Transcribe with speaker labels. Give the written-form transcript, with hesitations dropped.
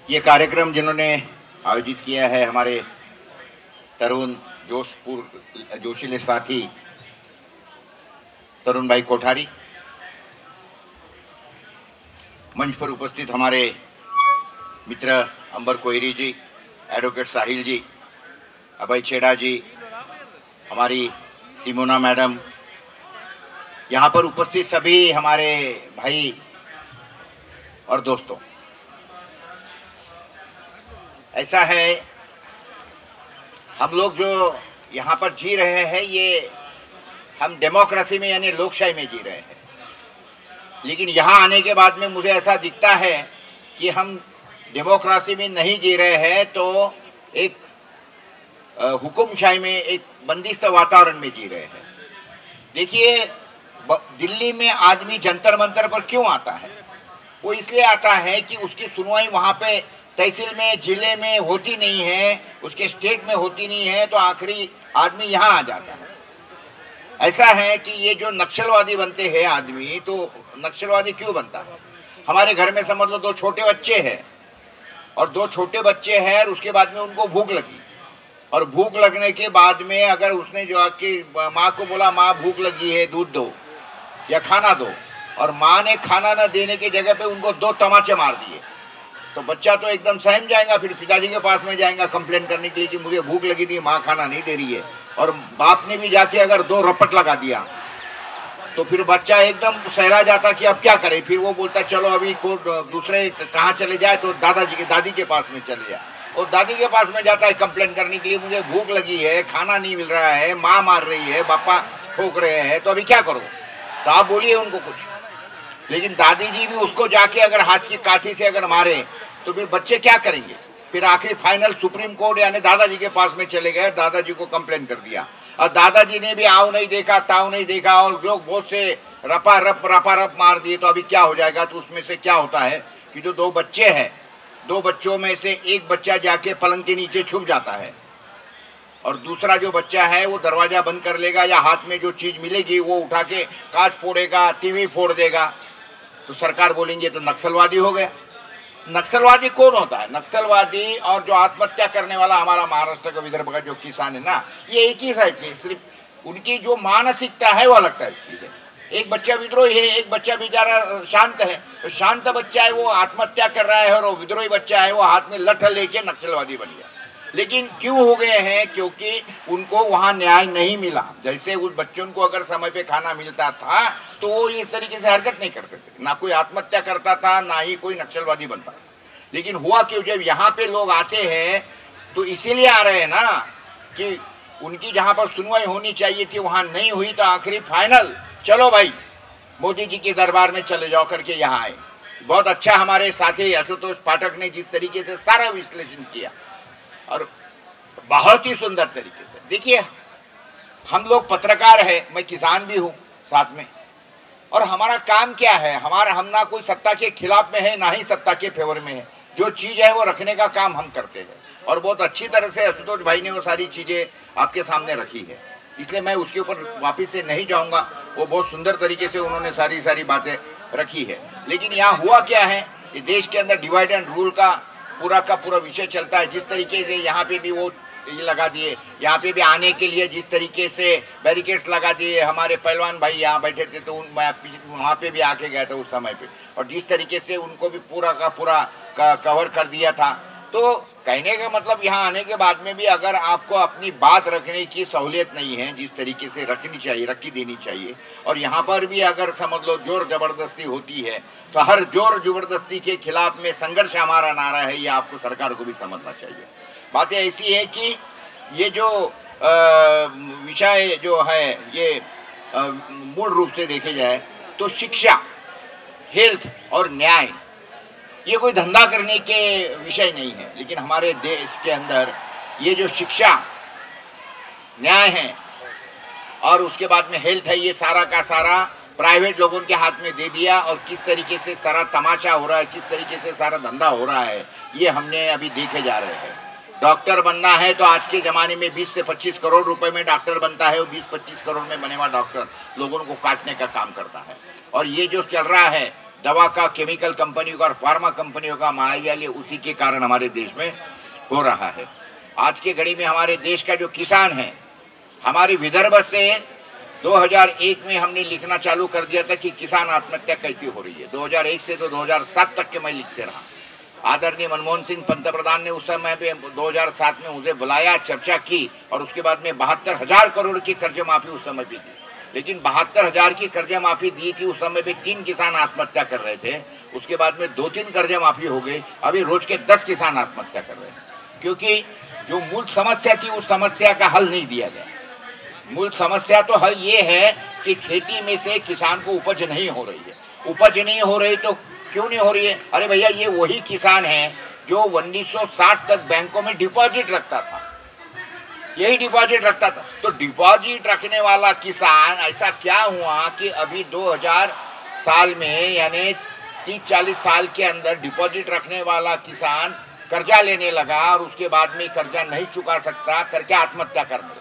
Speaker 1: ये कार्यक्रम जिन्होंने आयोजित किया है हमारे तरुण जोशीले साथी तरुण भाई कोठारी, मंच पर उपस्थित हमारे मित्र अंबर कोहरी जी, एडवोकेट साहिल जी, अभय छेड़ा जी, हमारी सिमोना मैडम, यहाँ पर उपस्थित सभी हमारे भाई और दोस्तों, ऐसा है हम लोग जो यहाँ पर जी रहे हैं ये हम डेमोक्रेसी में यानी लोकशाही में जी रहे हैं, लेकिन यहाँ आने के बाद में मुझे ऐसा दिखता है कि हम डेमोक्रेसी में नहीं जी रहे हैं तो एक हुकुमशाही में, एक बंदिस्त वातावरण में जी रहे हैं। देखिए, दिल्ली में आदमी जंतर मंतर पर क्यों आता है? वो इसलिए आता है कि उसकी सुनवाई वहाँ पे तहसील में, जिले में होती नहीं है, उसके स्टेट में होती नहीं है, तो आखिरी आदमी यहाँ आ जाता है। ऐसा है कि ये जो नक्सलवादी बनते हैं आदमी, तो नक्सलवादी क्यों बनता है? हमारे घर में समझ लो 2 छोटे बच्चे हैं, और 2 छोटे बच्चे हैं और उसके बाद में उनको भूख लगी, और भूख लगने के बाद में अगर उसने जो आके माँ को बोला माँ भूख लगी है, दूध दो या खाना दो, और माँ ने खाना न देने की जगह पे उनको 2 तमाचे मार दिए, तो बच्चा तो एकदम सहम जाएगा, फिर पिताजी के पास में जाएगा कंप्लेन करने के लिए कि मुझे भूख लगी थी, माँ खाना नहीं दे रही है, और बाप ने भी जाके अगर 2 रपट लगा दिया तो फिर बच्चा एकदम सहला जाता कि अब क्या करे। फिर वो बोलता चलो अभी को दूसरे कहाँ चले जाए, तो दादी के पास में चले जाए, और दादी के पास में जाता है कंप्लेन करने के लिए, मुझे भूख लगी है, खाना नहीं मिल रहा है, माँ मार रही है, पापा ठोक रहे हैं, तो अभी क्या करो? तो आप बोलिए उनको कुछ। लेकिन दादी जी भी उसको जाके अगर हाथ की काठी से अगर मारे तो फिर बच्चे क्या करेंगे? फिर आखिरी फाइनल सुप्रीम कोर्ट यानी दादाजी के पास में चले गए, दादाजी को कंप्लेन कर दिया, और दादाजी ने भी आओ नहीं देखा, ताऊ नहीं देखा, और लोग बहुत से रपा रप मार दिए। तो अभी क्या हो जाएगा? तो उसमें से क्या होता है कि जो 2 बच्चे हैं, 2 बच्चों में से एक बच्चा जाके पलंग के नीचे छुप जाता है, और दूसरा जो बच्चा है वो दरवाजा बंद कर लेगा, या हाथ में जो चीज मिलेगी वो उठा के कांच फोड़ेगा, टीवी फोड़ देगा। तो सरकार बोलेंगे तो नक्सलवादी हो गया। नक्सलवादी कौन होता है? नक्सलवादी और जो आत्महत्या करने वाला हमारा महाराष्ट्र का, विदर्भ का जो किसान है ना, ये एक ही साइड के, सिर्फ उनकी जो मानसिकता है वो अलग टाइप की है। एक बच्चा विद्रोही है, एक बच्चा बेचारा शांत है, तो शांत बच्चा है वो आत्महत्या कर रहा है, और वो विद्रोही बच्चा है वो हाथ में लठ लेके नक्सलवादी बन गया। लेकिन क्यों हो गए हैं? क्योंकि उनको वहाँ न्याय नहीं मिला। जैसे उस बच्चों को अगर समय पे खाना मिलता था तो वो इस तरीके से हरकत नहीं करते थे, ना कोई आत्महत्या करता था, ना ही कोई नक्सलवादी बनता था। लेकिन हुआ क्यों? जब यहाँ पे लोग आते हैं तो इसीलिए आ रहे हैं ना कि उनकी जहाँ पर सुनवाई होनी चाहिए थी वहाँ नहीं हुई, तो आखिरी फाइनल चलो भाई मोदी जी के दरबार में चले जाओ करके यहाँ आए। बहुत अच्छा हमारे साथी आशुतोष पाठक ने जिस तरीके से सारा विश्लेषण किया, और बहुत ही सुंदर तरीके से। देखिए, हम लोग पत्रकार है, मैं किसान भी हूँ साथ में, और हमारा काम क्या है? हम ना कोई सत्ता के खिलाफ में है, ना ही सत्ता के फेवर में है। जो चीज़ है वो रखने का काम हम करते हैं, और बहुत अच्छी तरह से आशुतोष भाई ने वो सारी चीज़ें आपके सामने रखी है, इसलिए मैं उसके ऊपर वापस से नहीं जाऊँगा। वो बहुत सुंदर तरीके से उन्होंने सारी बातें रखी है। लेकिन यहाँ हुआ क्या है कि देश के अंदर डिवाइड एंड रूल का पूरा विषय चलता है। जिस तरीके से यहाँ पे भी वो ये लगा दिए, यहाँ पे भी आने के लिए जिस तरीके से बैरिकेड्स लगा दिए, हमारे पहलवान भाई यहाँ बैठे थे तो मैं वहाँ पे भी आके गया था उस समय पे, और जिस तरीके से उनको भी पूरा का पूरा कवर कर दिया था। तो कहने का मतलब यहाँ आने के बाद में भी अगर आपको अपनी बात रखने की सहूलियत नहीं है जिस तरीके से रखी देनी चाहिए, और यहाँ पर भी अगर समझ लो जोर जबरदस्ती होती है, तो हर जोर जबरदस्ती के खिलाफ में संघर्ष हमारा नारा है, ये आपको सरकार को भी समझना चाहिए। बातें ऐसी है कि ये जो विषय जो है ये मूल रूप से देखे जाए तो शिक्षा, हेल्थ और न्याय, ये कोई धंधा करने के विषय नहीं है, लेकिन हमारे देश के अंदर ये जो शिक्षा, न्याय है और उसके बाद में हेल्थ है, ये सारा का सारा प्राइवेट लोगों के हाथ में दे दिया, और किस तरीके से सारा तमाशा हो रहा है, किस तरीके से सारा धंधा हो रहा है, ये हमने अभी देखे जा रहे हैं। डॉक्टर बनना है तो आज के ज़माने में 20 से 25 करोड़ रुपए में डॉक्टर बनता है, और 20-25 करोड़ में बने हुआ डॉक्टर लोगों को काटने का काम करता है। और ये जो चल रहा है दवा का, केमिकल कंपनियों का और फार्मा कंपनियों का महाजाल उसी के कारण हमारे देश में हो रहा है। आज के घड़ी में हमारे देश का जो किसान है, हमारे विदर्भ से 2001 में हमने लिखना चालू कर दिया था कि किसान आत्महत्या कैसी हो रही है। 2001 से तो 2007 तक के मैं लिखते रहा। आदरणीय मनमोहन सिंह पंतप्रधान ने उस समय पे 2007 में मुझे बुलाया, चर्चा की और उसके बाद में 72,000 करोड़ की कर्ज माफी उस समय भी दी। लेकिन 72,000 की कर्ज माफी दी थी, उस समय पे 3 किसान आत्महत्या कर रहे थे। उसके बाद में 2-3 कर्ज माफी हो गई, अभी रोज के 10 किसान आत्महत्या कर रहे हैं, क्योंकि जो मूल समस्या थी उस समस्या का हल नहीं दिया गया। मूल समस्या तो हल ये है कि खेती में से किसान को उपज नहीं हो रही है। उपज नहीं हो रही तो क्यों नहीं हो रही है? अरे भैया, ये वही किसान है जो 1960 तक बैंकों में डिपॉजिट रखता था, यही डिपॉजिट रखता था। तो डिपॉजिट रखने वाला किसान, ऐसा क्या हुआ कि अभी 2000 साल में यानी 30-40 साल के अंदर डिपॉजिट रखने वाला किसान कर्जा लेने लगा और उसके बाद में कर्जा नहीं चुका सकता करके आत्महत्या करने लगा।